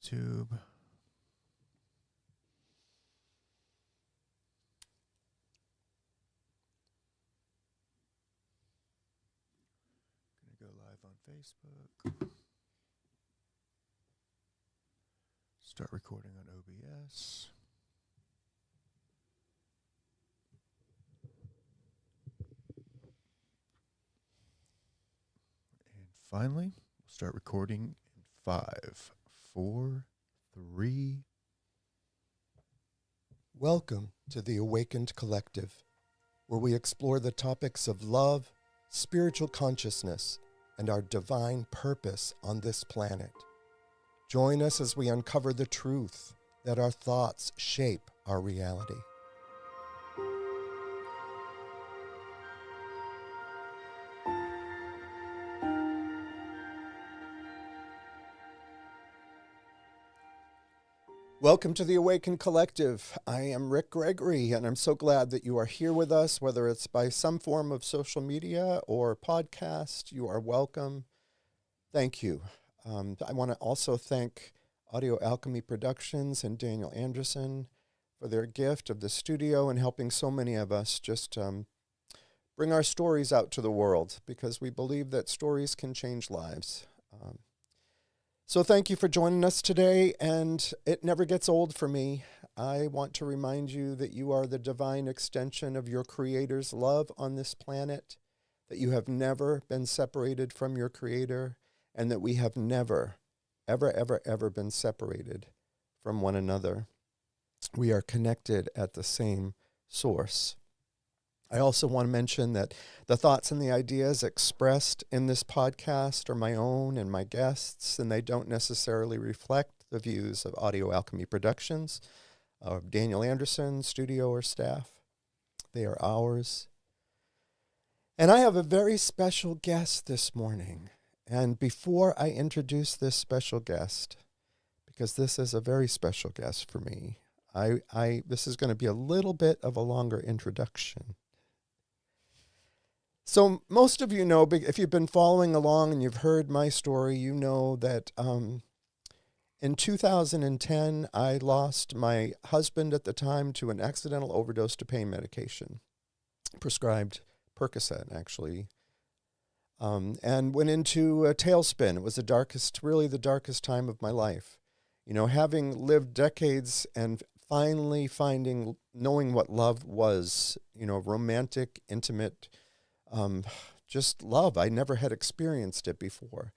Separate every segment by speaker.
Speaker 1: YouTube. Gonna go live on Facebook. Start recording on OBS. And finally, we'll start recording in 5, 4, 3.
Speaker 2: Welcome to the Awakened Collective, where we explore the topics of love, spiritual consciousness, and our divine purpose on this planet. Join us as we uncover the truth that our thoughts shape our reality. Welcome to the Awakened Collective. I am Rick Gregory, and I'm so glad that you are here with us, whether it's by some form of social media or podcast. You are welcome. Thank you. I want to also thank Alchemy Productions and Daniel Anderson for their gift of the studio and helping so many of us just bring our stories out to the world, because we believe that stories can change lives. So thank you for joining us today, and it never gets old for me. I want to remind you that you are the divine extension of your Creator's love on this planet, that you have never been separated from your Creator, and that we have never, ever been separated from one another. We are connected at the same source. I also want to mention that the thoughts and the ideas expressed in this podcast are my own and my guests, and they don't necessarily reflect the views of Alchemy Productions, of Daniel Anderson, studio or staff. They are ours. And I have a very special guest this morning. And before I introduce this special guest, because this is a very special guest for me, this is going to be a little bit of a longer introduction. So most of you know, if you've been following along and you've heard my story, you know that in 2010, I lost my husband at the time to an accidental overdose to pain medication, prescribed Percocet, actually, and went into a tailspin. It was really the darkest time of my life. You know, having lived decades and finally knowing what love was, you know, romantic, intimate, just love. I never had experienced it before.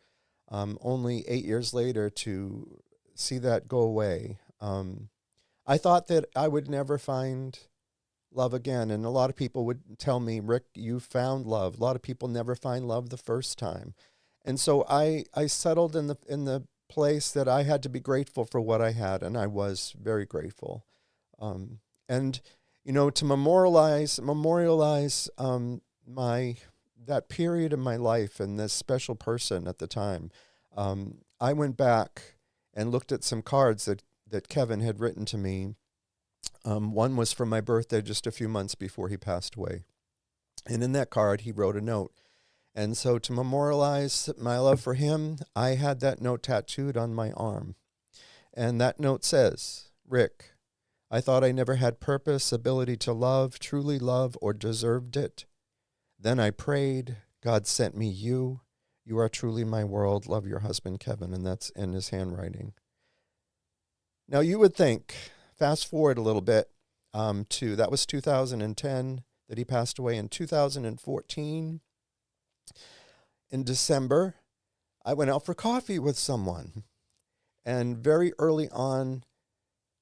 Speaker 2: Only 8 years later to see that go away. I thought that I would never find love again. And a lot of people would tell me, Rick, you found love. A lot of people never find love the first time. And so I settled in the place that I had to be grateful for what I had. And I was very grateful. And, you know, to memorialize that period of my life and this special person at the time, I went back and looked at some cards that Kevin had written to me. One was for my birthday just a few months before he passed away. And in that card, he wrote a note. And so to memorialize my love for him, I had that note tattooed on my arm. And that note says, Rick, I thought I never had purpose, ability to love, truly love, or deserved it. Then I prayed, God sent me you. You are truly my world. Love, your husband, Kevin. And that's in his handwriting. Now you would think, fast forward a little bit, that was 2010 that he passed away. In 2014, in December, I went out for coffee with someone. And very early on,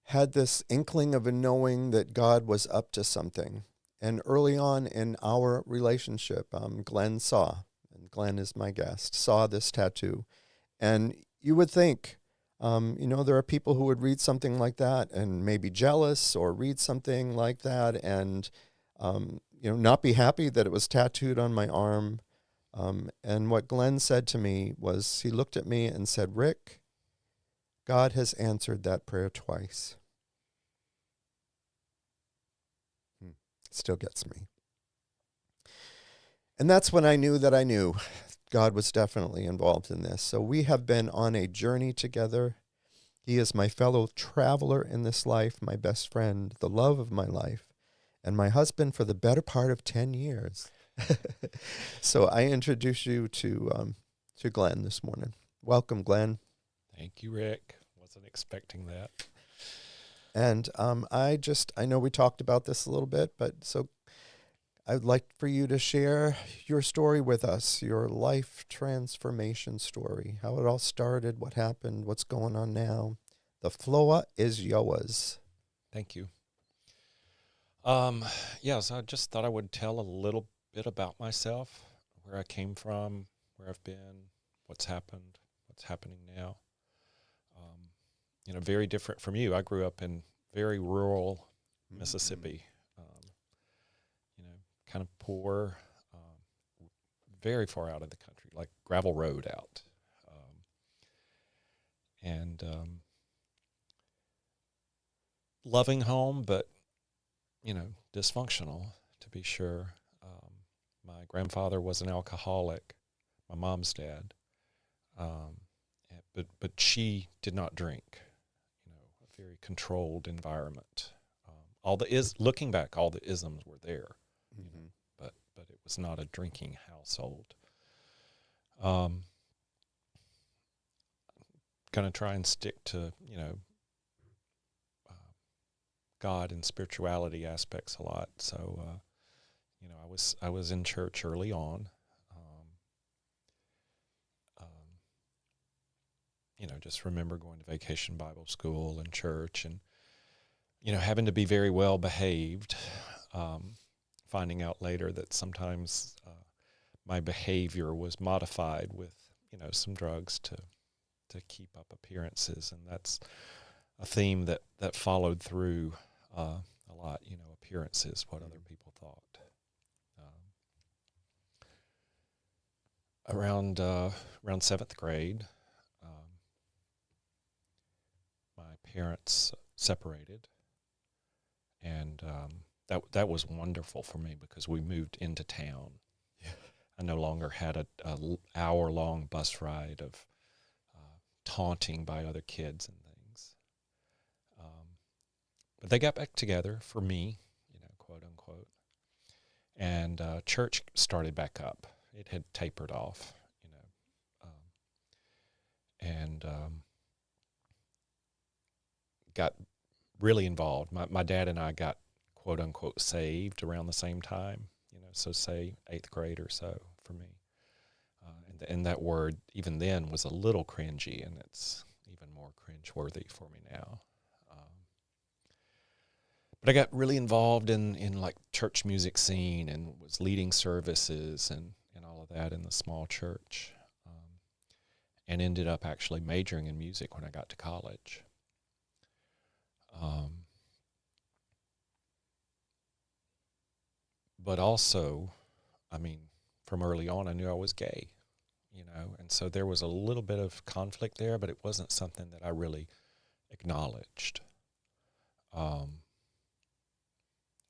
Speaker 2: had this inkling of a knowing that God was up to something. And early on in our relationship, Glen saw, and Glen is my guest, saw this tattoo. And you would think, you know, there are people who would read something like that and maybe jealous, or read something like that and, you know, not be happy that it was tattooed on my arm. And what Glen said to me was, he looked at me and said, Rick, God has answered that prayer twice. Still gets me. And that's when I knew God was definitely involved in this. So we have been on a journey together. He is my fellow traveler in this life, my best friend, the love of my life, and my husband for the better part of 10 years. So I introduce you to Glen this morning. Welcome, Glen.
Speaker 3: Thank you, Rick. Wasn't expecting that.
Speaker 2: And I know we talked about this a little bit, but so I'd like for you to share your story with us, your life transformation story, how it all started, what happened, what's going on now. The floor is yours.
Speaker 3: Thank you. So I just thought I would tell a little bit about myself, where I came from, where I've been, what's happened, what's happening now. Very different from you. I grew up in very rural Mississippi, kind of poor, very far out of the country, like gravel road out. And loving home, but, dysfunctional, to be sure. My grandfather was an alcoholic, my mom's dad, but she did not drink. A very controlled environment. Looking back, all the isms were there, but it was not a drinking household. Going to try and stick to God and spirituality aspects a lot. So I was in church early on. Just remember going to vacation Bible school and church, and having to be very well behaved. Finding out later that sometimes my behavior was modified with some drugs to keep up appearances, and that's a theme that followed through a lot. Appearances, what other people thought. Around 7th grade, my parents separated, and that was wonderful for me because we moved into town. Yeah. I no longer had a hour-long bus ride of taunting by other kids and things. But they got back together for me, quote unquote, and church started back up. It had tapered off, and got really involved. My dad and I got, quote unquote, saved around the same time, so say 8th grade or so for me. And that word, even then, was a little cringy, and it's even more cringe-worthy for me now. But I got really involved in like church music scene and was leading services and all of that in the small church, and ended up actually majoring in music when I got to college. But also, from early on, I knew I was gay, and so there was a little bit of conflict there, but it wasn't something that I really acknowledged.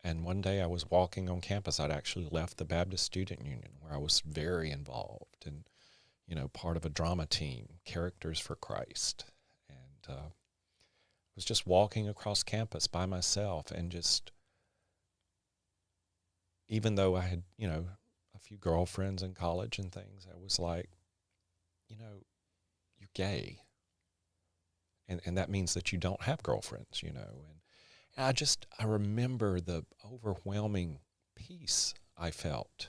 Speaker 3: And one day I was walking on campus. I'd actually left the Baptist Student Union, where I was very involved and, part of a drama team, Characters for Christ. And was just walking across campus by myself, and just, even though I had, a few girlfriends in college and things, I was like, you're gay. And that means that you don't have girlfriends, and I remember the overwhelming peace I felt,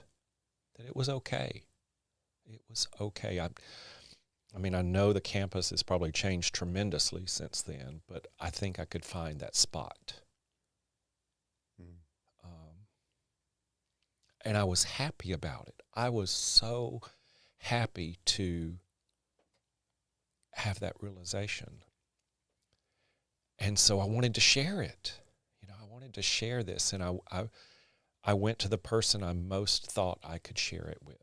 Speaker 3: that it was okay. It was okay. I know the campus has probably changed tremendously since then, but I think I could find that spot. And I was happy about it. I was so happy to have that realization. And so I wanted to share it. I wanted to share this, and I went to the person I most thought I could share it with.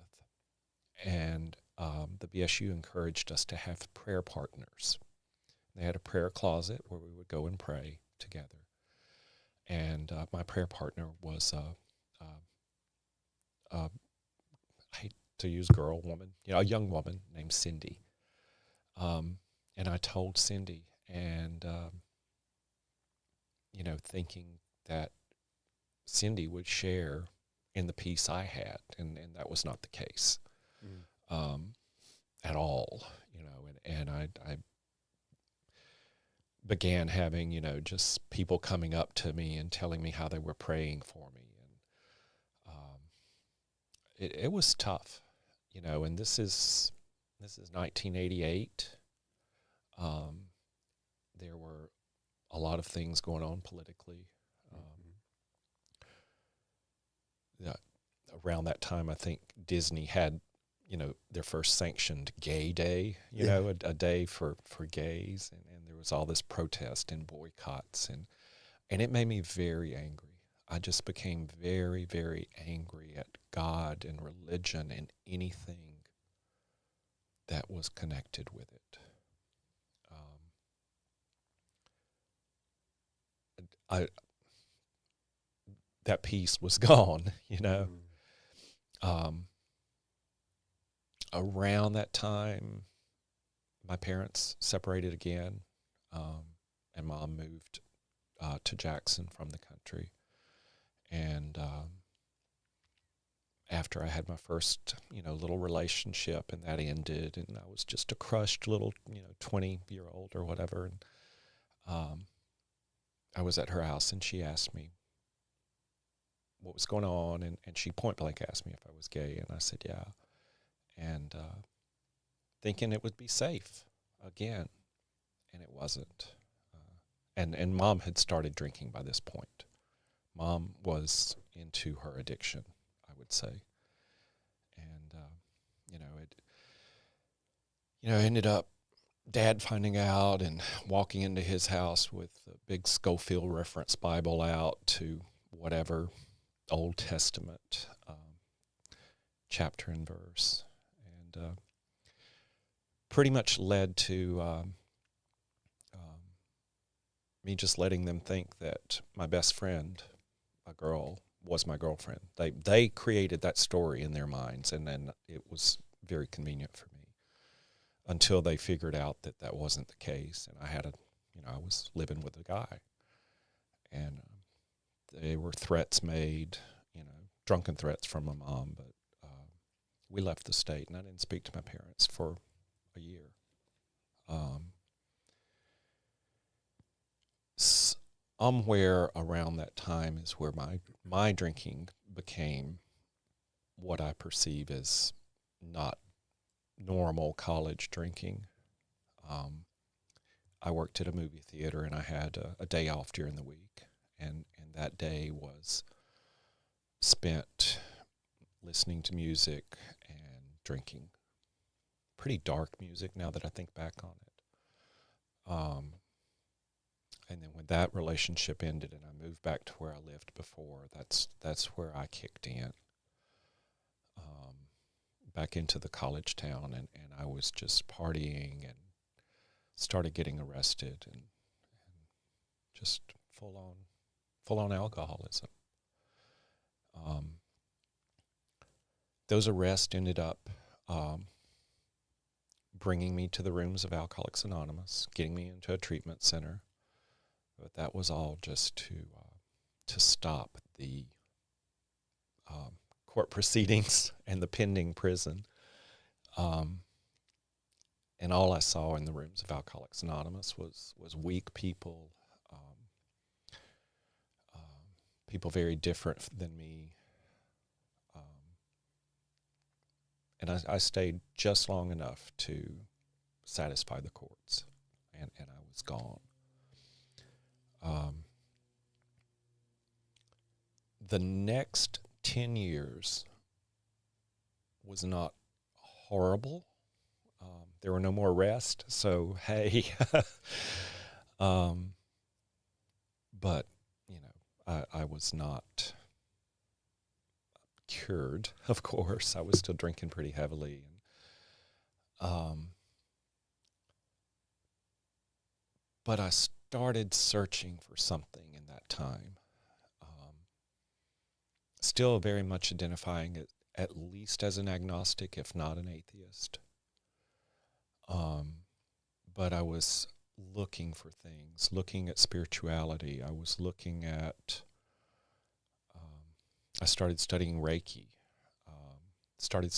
Speaker 3: And the BSU encouraged us to have prayer partners. They had a prayer closet where we would go and pray together. And my prayer partner was I hate to use woman, a young woman named Cindy. And I told Cindy, and thinking that Cindy would share in the peace I had, and that was not the case at all, and I began having, just people coming up to me and telling me how they were praying for me, and it was tough, and this is 1988. There were a lot of things going on politically. Around that time, I think Disney had, their first sanctioned gay day, a day for gays, and there was all this protest and boycotts, and it made me very angry. I just became very, very angry at God and religion and anything that was connected with it. That peace was gone, Around that time, my parents separated again, and Mom moved to Jackson from the country. And after I had my first, little relationship, and that ended, and I was just a crushed little, 20-year-old or whatever. And I was at her house, and she asked me what was going on, and she point blank asked me if I was gay, and I said, yeah. And thinking it would be safe again, and it wasn't. And Mom had started drinking by this point. Mom was into her addiction, I would say. And, it ended up Dad finding out and walking into his house with a big Schofield reference Bible out to whatever Old Testament chapter and verse. And pretty much led to me just letting them think that my best friend, a girl, was my girlfriend. They created that story in their minds, and then it was very convenient for me until they figured out that that wasn't the case, and I had I was living with a guy, and there were threats made, drunken threats from my mom, but we left the state, and I didn't speak to my parents for a year. Somewhere around that time is where my drinking became what I perceive as not normal college drinking. I worked at a movie theater, and I had a day off during the week, and that day was spent listening to music and drinking. Pretty dark music now that I think back on it. And then when that relationship ended and I moved back to where I lived before, that's where I kicked in, back into the college town, and I was just partying and started getting arrested and just full on alcoholism. Those arrests ended up bringing me to the rooms of Alcoholics Anonymous, getting me into a treatment center. But that was all just to stop the court proceedings and the pending prison. And all I saw in the rooms of Alcoholics Anonymous was weak people, people very different than me. And I stayed just long enough to satisfy the courts, and I was gone. The next 10 years was not horrible. There were no more arrests, so hey. But, I was not cured, of course. I was still drinking pretty heavily. But I started searching for something in that time. Still very much identifying it at least as an agnostic, if not an atheist. But I was looking for things, looking at spirituality. I was looking at, I started studying Reiki, started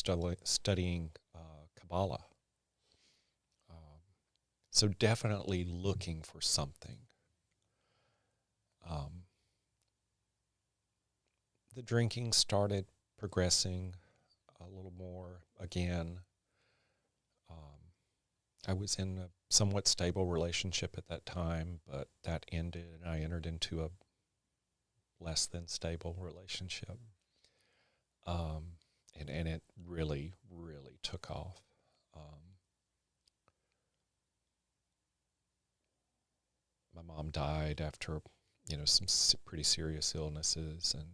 Speaker 3: studying Kabbalah. So definitely looking for something. The drinking started progressing a little more again. I was in a somewhat stable relationship at that time, but that ended and I entered into a less than stable relationship. And it really, really took off. My mom died after, some pretty serious illnesses, and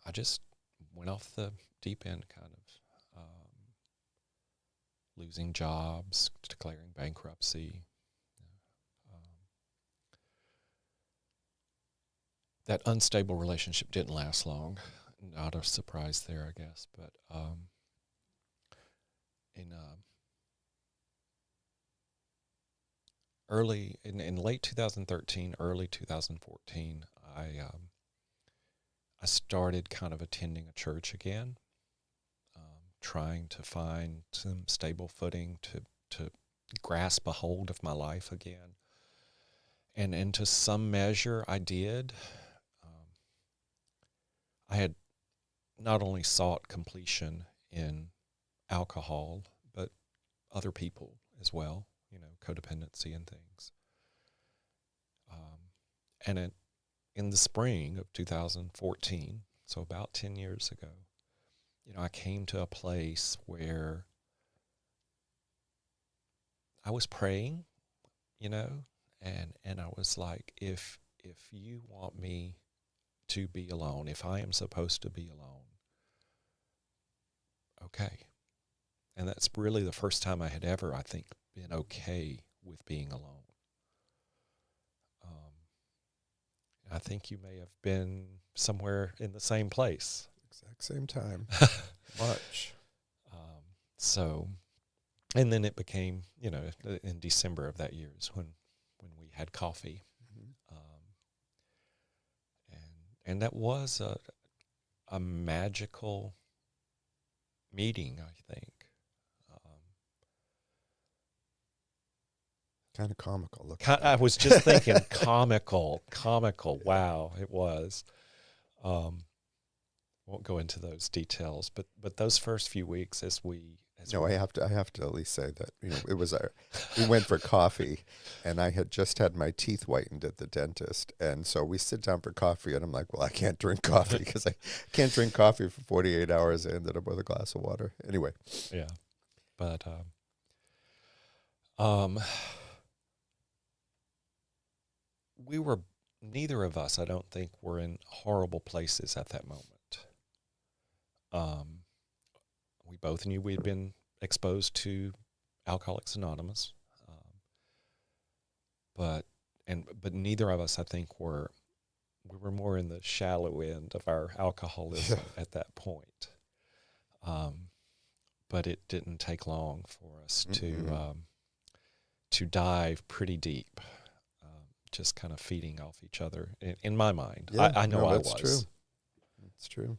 Speaker 3: I just went off the deep end, kind of losing jobs, declaring bankruptcy. That unstable relationship didn't last long. Not a surprise there, I guess. But in late 2013, early 2014, I started kind of attending a church again, trying to find some stable footing to grasp a hold of my life again. And to some measure, I did. I had not only sought completion in alcohol, but other people as well, codependency and things. And in the spring of 2014, so about 10 years ago, I came to a place where I was praying, and I was like, if you want me to be alone, if I am supposed to be alone, okay. And that's really the first time I had ever, I think, been okay with being alone. I think you may have been somewhere in the same place.
Speaker 2: Exact same time. Much.
Speaker 3: So, and then it became, in December of that year is when we had coffee. Mm-hmm. And that was a magical meeting, I think.
Speaker 2: Kind of comical.
Speaker 3: I was just thinking comical. Wow, it was. Won't go into those details, but those first few weeks
Speaker 2: I have to at least say that it was we went for coffee, and I had just had my teeth whitened at the dentist, and so we sit down for coffee, and I'm like, well, I can't drink coffee because I can't drink coffee for 48 hours. I ended up with a glass of water. Anyway,
Speaker 3: yeah, but we were, neither of us, I don't think, were in horrible places at that moment. We both knew we had been exposed to Alcoholics Anonymous, but neither of us, I think, we were more in the shallow end of our alcoholism at that point. But it didn't take long for us to dive pretty deep. Just kind of feeding off each other, in my mind.
Speaker 2: Yeah,
Speaker 3: I know I was.
Speaker 2: True. That's true.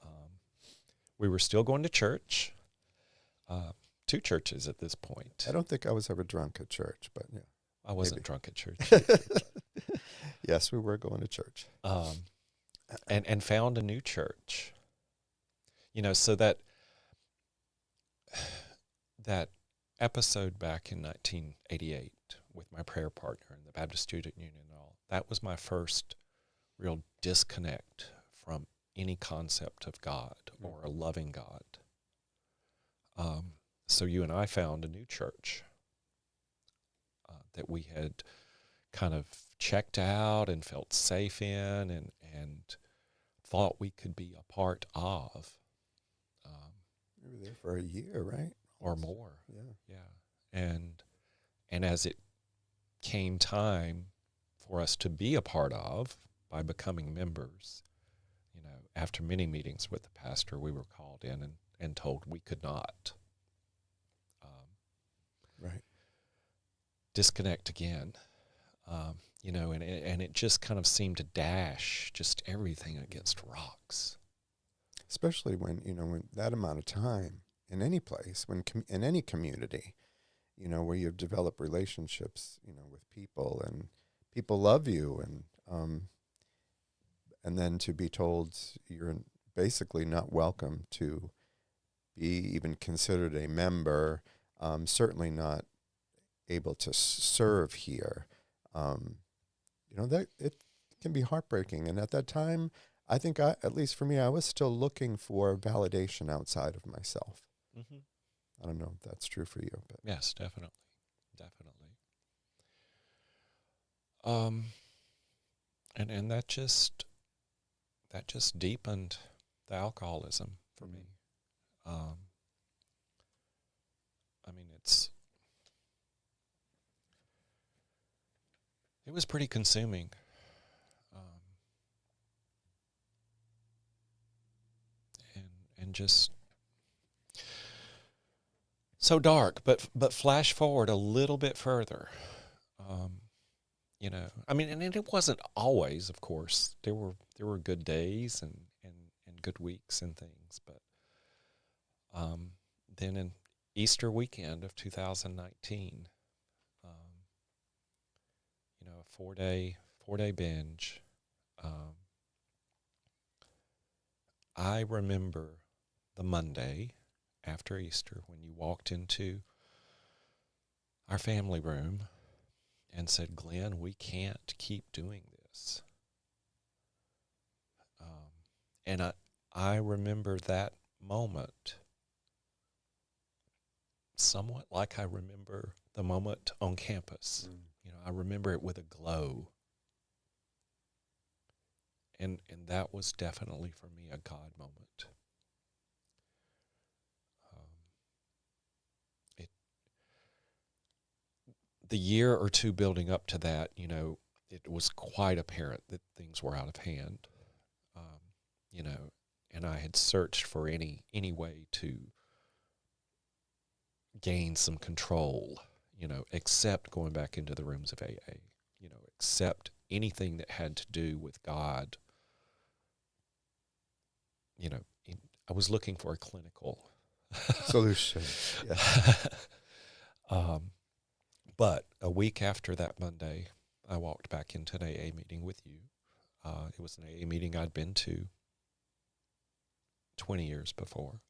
Speaker 3: We were still going to church, 2 churches at this point.
Speaker 2: I don't think I was ever drunk at church, but yeah.
Speaker 3: I wasn't drunk at church.
Speaker 2: Yes, we were going to church.
Speaker 3: And found a new church. So that episode back in 1988 with my prayer partner in the Baptist Student Union and all, that was my first real disconnect from any concept of God or a loving God. So you and I found a new church that we had kind of checked out and felt safe in and thought we could be a part of.
Speaker 2: You were there for a year, right?
Speaker 3: Or more.
Speaker 2: Yeah.
Speaker 3: And as it came time for us to be a part of by becoming members, after many meetings with the pastor, we were called in and told we could not. disconnect again. You know, and it just kind of seemed to dash just everything against rocks.
Speaker 2: Especially when, when that amount of time in any place, in any community, where you've developed relationships, with people, and people love you, and then to be told you're basically not welcome to be even considered a member, certainly not able to serve here. That it can be heartbreaking. And at that time, I think at least for me, I was still looking for validation outside of myself.
Speaker 3: Mm-hmm.
Speaker 2: I don't know if that's true for you, but
Speaker 3: Yes, definitely. And that just deepened the alcoholism for me. I mean, it was pretty consuming. And just so dark, but flash forward a little bit further. I mean, and it wasn't always, of course. There were good days and good weeks and things, but then in Easter weekend of 2019, a 4-day binge. I remember the Monday after Easter when you walked into our family room and said, "Glenn, we can't keep doing this." And I remember that moment somewhat like I remember the moment on campus. I remember it with a glow. And that was definitely for me a God moment. The year or two building up to that, it was quite apparent that things were out of hand. And I had searched for any way to gain some control, except going back into the rooms of AA, except anything that had to do with God. I was looking for a clinical
Speaker 2: solution. Yeah.
Speaker 3: But a week after that Monday, I walked back into an AA meeting with you. It was an AA meeting I'd been to 20 years before.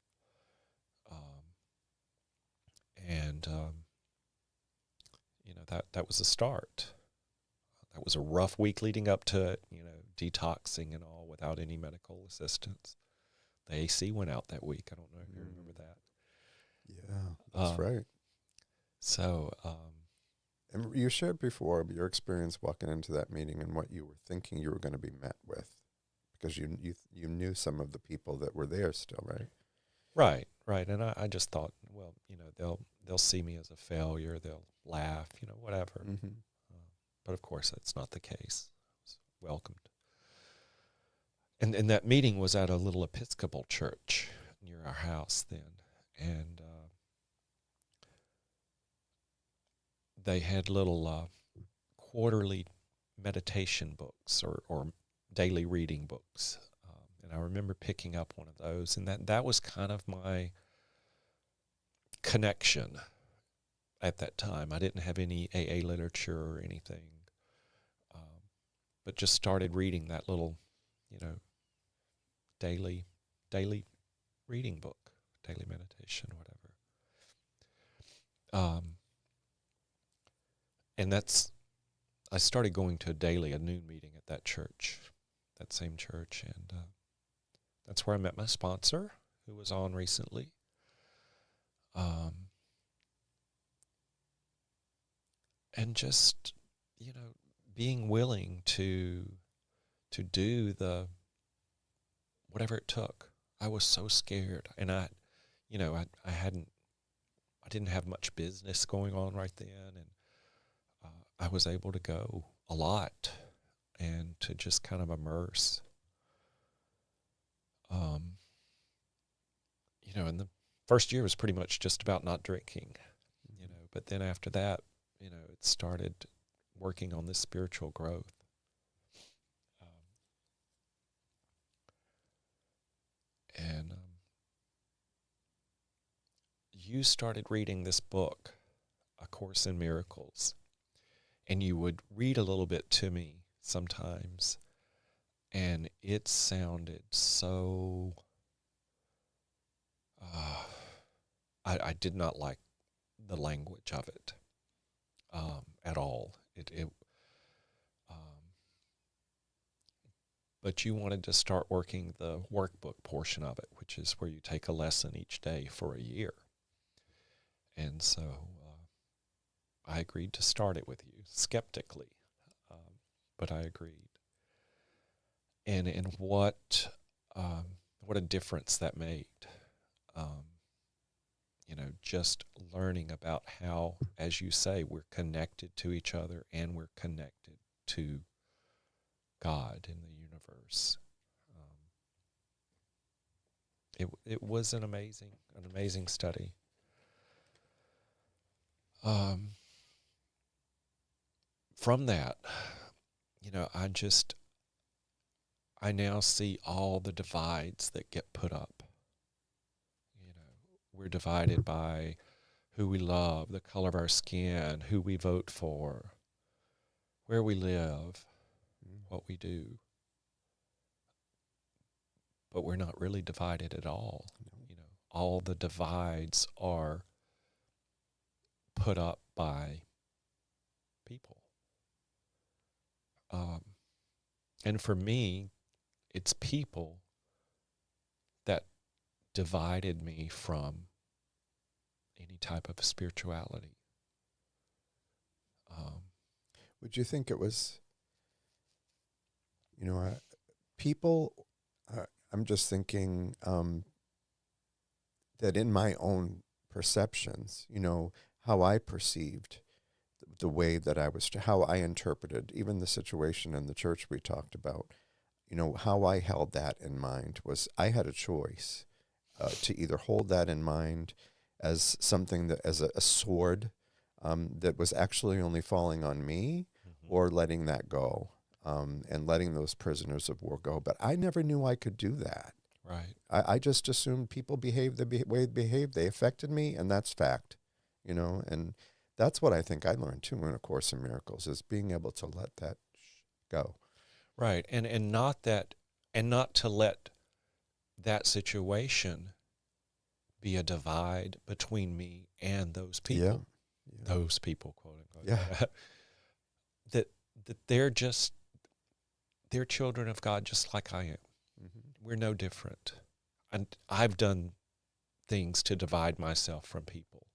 Speaker 3: That was a start. That was a rough week leading up to it, detoxing and all without any medical assistance. The AC went out that week. I don't know if you remember that.
Speaker 2: Yeah, that's right.
Speaker 3: So,
Speaker 2: and you shared before your experience walking into that meeting and what you were thinking you were going to be met with, because you knew some of the people that were there still, right?
Speaker 3: Right. And I just thought, well, they'll see me as a failure. They'll laugh, whatever.
Speaker 2: Mm-hmm.
Speaker 3: But of course, that's not the case. I was welcomed. And that meeting was at a little Episcopal church near our house then. And they had little quarterly meditation books or daily reading books. And I remember picking up one of those. And that was kind of my connection at that time. I didn't have any AA literature or anything. But just started reading that little, daily reading book, daily meditation, whatever. And I started going to a noon meeting at that church, that same church, and that's where I met my sponsor, who was on recently. And just, being willing to do whatever it took. I was so scared, and I didn't have much business going on right then, and I was able to go a lot and to just kind of immerse. And the first year was pretty much just about not drinking, but then after that, it started working on this spiritual growth. And you started reading this book, A Course in Miracles, and you would read a little bit to me sometimes, and it sounded so... I did not like the language of it at all. But you wanted to start working the workbook portion of it, which is where you take a lesson each day for a year. And so I agreed to start it with you, skeptically, but I agreed. And what a difference that made. Just learning about how, as you say, we're connected to each other and we're connected to God in the universe. It was an amazing study. From that, I now see all the divides that get put up. We're divided by who we love, the color of our skin, who we vote for, where we live, what we do. But we're not really divided at all. No. All the divides are put up by people. And for me, it's people that divided me from any type of spirituality.
Speaker 2: Would you think it was, people, I'm just thinking that in my own perceptions, how I perceived the way that I was, how I interpreted even the situation in the church we talked about, how I held that in mind was I had a choice to either hold that in mind as something that, as a sword that was actually only falling on me, or letting that go and letting those prisoners of war go. But I never knew I could do that.
Speaker 3: Right.
Speaker 2: I just assumed people behaved the way they behaved. They affected me, and that's fact, and that's what I think I learned too in A Course in Miracles, is being able to let that go.
Speaker 3: Right. And not to let that situation be a divide between me and those people.
Speaker 2: Yeah.
Speaker 3: Those people, quote unquote.
Speaker 2: Yeah.
Speaker 3: that they're children of God just like I am. Mm-hmm. We're no different. And I've done things to divide myself from people,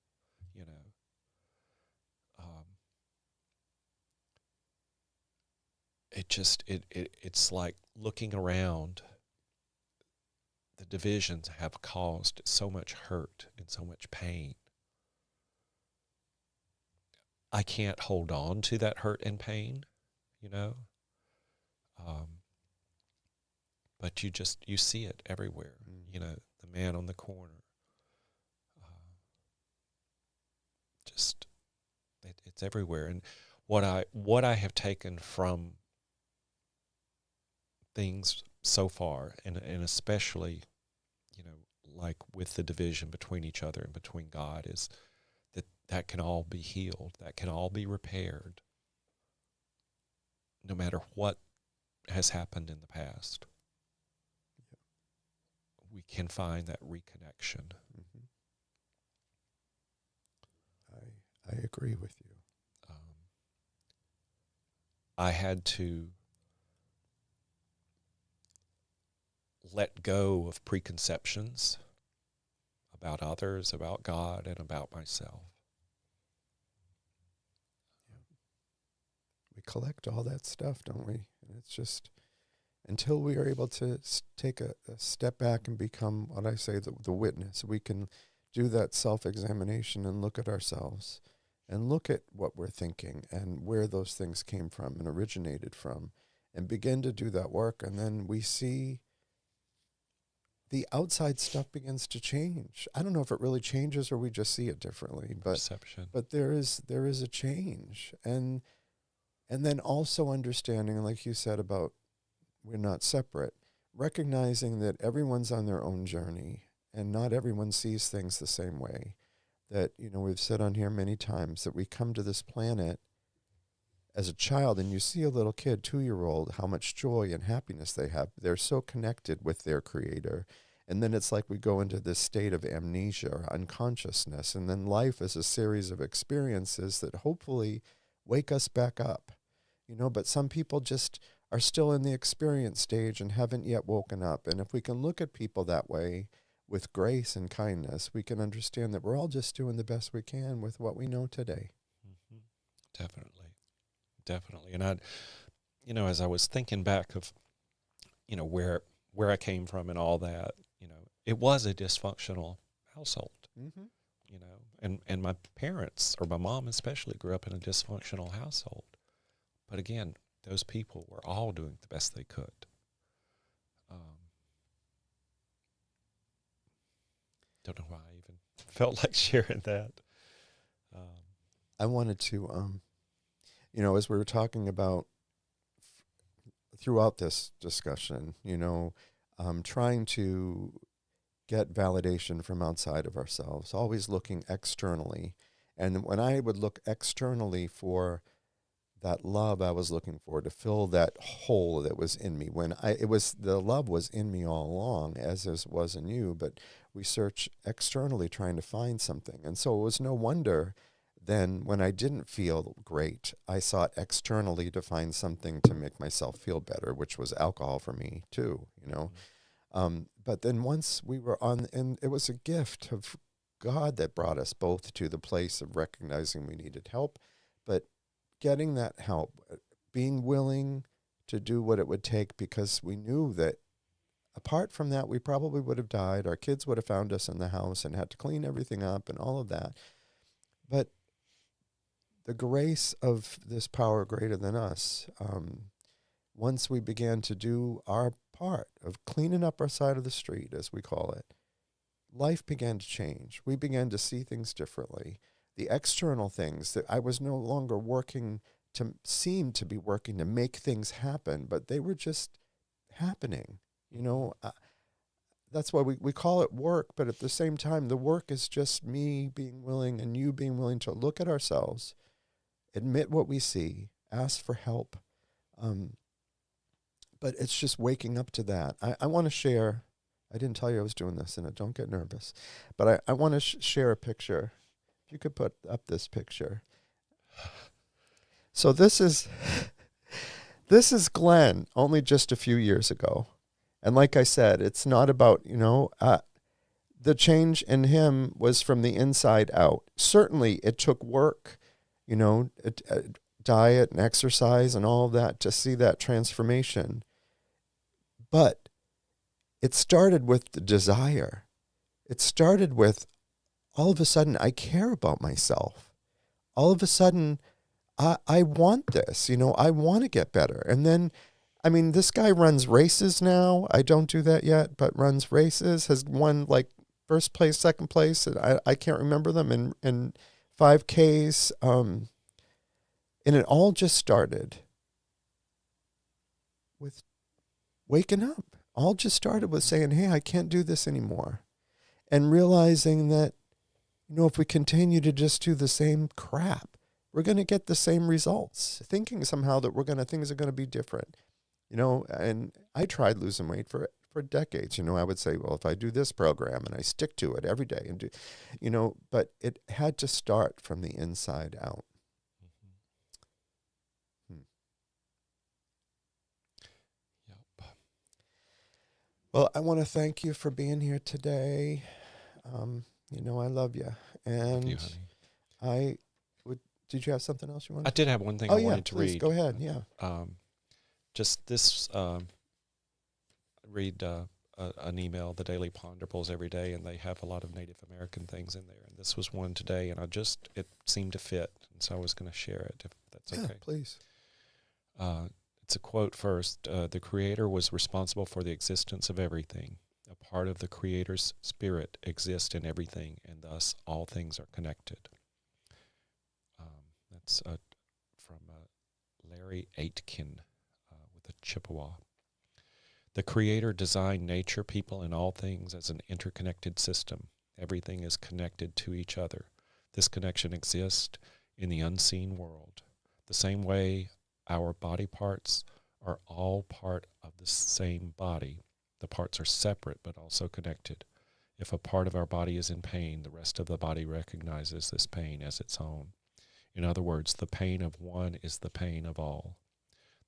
Speaker 3: it's like looking around. The divisions have caused so much hurt and so much pain. I can't hold on to that hurt and pain, but you see it everywhere. The man on the corner. It's everywhere. And what I have taken from things so far, and especially, like with the division between each other and between God, is that can all be healed, that can all be repaired, no matter what has happened in the past. Yeah. We can find that reconnection.
Speaker 2: Mm-hmm. I agree with you.
Speaker 3: I had to let go of preconceptions about others, about God, and about myself.
Speaker 2: We collect all that stuff, don't we? And it's just, until we are able to take a step back and become, what I say, the witness, we can do that self-examination and look at ourselves and look at what we're thinking and where those things came from and originated from, and begin to do that work. And then we see the outside stuff begins to change. I don't know if it really changes or we just see it differently, but
Speaker 3: Perception.
Speaker 2: but there is a change. And then also understanding, like you said about we're not separate, recognizing that everyone's on their own journey and not everyone sees things the same way. That, we've said on here many times that we come to this planet as a child, and you see a little kid, 2-year-old, how much joy and happiness they have. They're so connected with their creator. And then it's like we go into this state of amnesia or unconsciousness. And then life is a series of experiences that hopefully wake us back up. But some people just are still in the experience stage and haven't yet woken up. And if we can look at people that way with grace and kindness, we can understand that we're all just doing the best we can with what we know today.
Speaker 3: Mm-hmm. Definitely. And as I was thinking back of, where I came from and all that, it was a dysfunctional household,
Speaker 2: Mm-hmm.
Speaker 3: and my parents, or my mom especially, grew up in a dysfunctional household. But again, those people were all doing the best they could. Don't know why I even felt like sharing that.
Speaker 2: I wanted to, as we were talking about throughout this discussion, trying to get validation from outside of ourselves, always looking externally. And when I would look externally for that love I was looking for to fill that hole that was in me, the love was in me all along, as it was in you, but we search externally trying to find something. And so it was no wonder then when I didn't feel great, I sought externally to find something to make myself feel better, which was alcohol for me too, But then once we were and it was a gift of God that brought us both to the place of recognizing we needed help, but getting that help, being willing to do what it would take, because we knew that apart from that, we probably would have died. Our kids would have found us in the house and had to clean everything up and all of that. But the grace of this power greater than us, once we began to do our part of cleaning up our side of the street, as we call it, life began to change. We began to see things differently. The external things that I was no longer seem to be working to make things happen, but they were just happening. That's why we call it work, but at the same time, the work is just me being willing and you being willing to look at ourselves, admit what we see, ask for help. But it's just waking up to that. I want to share, I didn't tell you I was doing this, and don't get nervous, but I want to share a picture. If you could put up this picture. So this is Glen, only just a few years ago. And like I said, it's not about, the change in him was from the inside out. Certainly it took work, diet and exercise and all of that to see that transformation. But it started with the desire. It started with, all of a sudden, I care about myself. All of a sudden, I want this, I want to get better. And then, this guy runs races now. I don't do that yet, but runs races, has won like first place, second place. And I can't remember them in 5Ks. And it all just started with waking up. All just started with saying, hey, I can't do this anymore. And realizing that, if we continue to just do the same crap, we're going to get the same results. Thinking somehow that things are going to be different. And I tried losing weight for decades. I would say, well, if I do this program and I stick to it every day and do, but it had to start from the inside out.
Speaker 3: Yep.
Speaker 2: Well, I want to thank you for being here today. I love you. And
Speaker 3: Love you, honey.
Speaker 2: Did you have something else you wanted?
Speaker 3: I did have one thing I wanted to
Speaker 2: please,
Speaker 3: read.
Speaker 2: Go ahead. Yeah.
Speaker 3: Just this, read an email, the Daily Ponderables, every day, and they have a lot of Native American things in there. And this was one today, and it seemed to fit, and so I was going to share it, if that's okay.
Speaker 2: Please.
Speaker 3: It's a quote first. The Creator was responsible for the existence of everything. A part of the Creator's spirit, exist in everything, and thus all things are connected. That's from Larry Aitken with a Chippewa. The Creator designed nature, people, and all things as an interconnected system. Everything is connected to each other. This connection exists in the unseen world. The same way our body parts are all part of the same body. The parts are separate but also connected. If a part of our body is in pain, the rest of the body recognizes this pain as its own. In other words, the pain of one is the pain of all.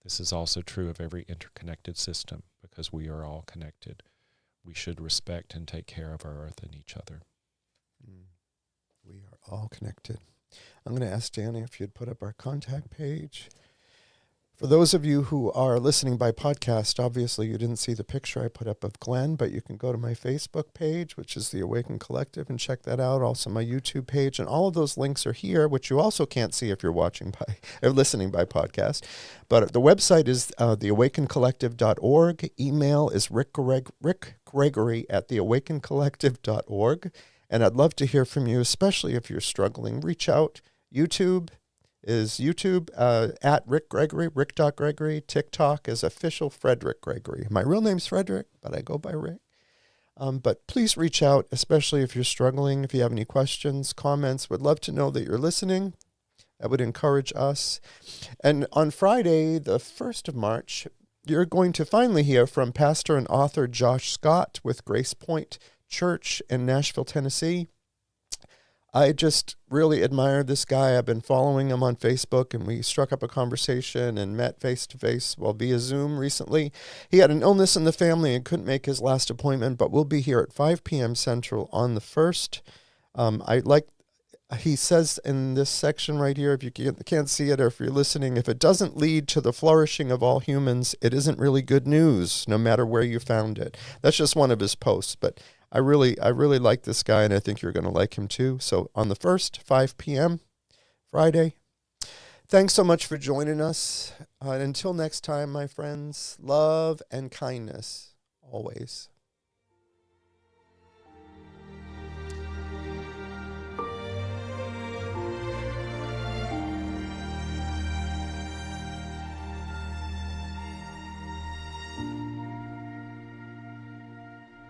Speaker 3: This is also true of every interconnected system, because we are all connected. We should respect and take care of our earth and each other.
Speaker 2: We are all connected. I'm going to ask Danny if you'd put up our contact page. For those of you who are listening by podcast, obviously you didn't see the picture I put up of Glen, but you can go to my Facebook page, which is the Awaken Collective, and check that out. Also my YouTube page, and all of those links are here, which you also can't see if you're watching by or listening by podcast. But the website is theawakencollective.org. Email is Rick Gregory at theawakencollective.org. And I'd love to hear from you, especially if you're struggling. Reach out. YouTube is YouTube at Rick Gregory, Rick.Gregory. TikTok is official Frederick Gregory. My real name's Frederick, but I go by Rick. But please reach out, especially if you're struggling. If you have any questions, comments, would love to know that you're listening. That would encourage us. And on Friday, the 1st of March, you're going to finally hear from pastor and author Josh Scott with Grace Point Church in Nashville, Tennessee. I just really admire this guy. I've been following him on Facebook, and we struck up a conversation and met face-to-face via Zoom recently. He had an illness in the family and couldn't make his last appointment, but we'll be here at 5 p.m. Central on the 1st. He says in this section right here, if you can't see it or if you're listening, if it doesn't lead to the flourishing of all humans, it isn't really good news, no matter where you found it. That's just one of his posts, but I really like this guy, and I think you're going to like him too. So on the 1st, 5 p.m., Friday. Thanks so much for joining us. Until next time, my friends, love and kindness always.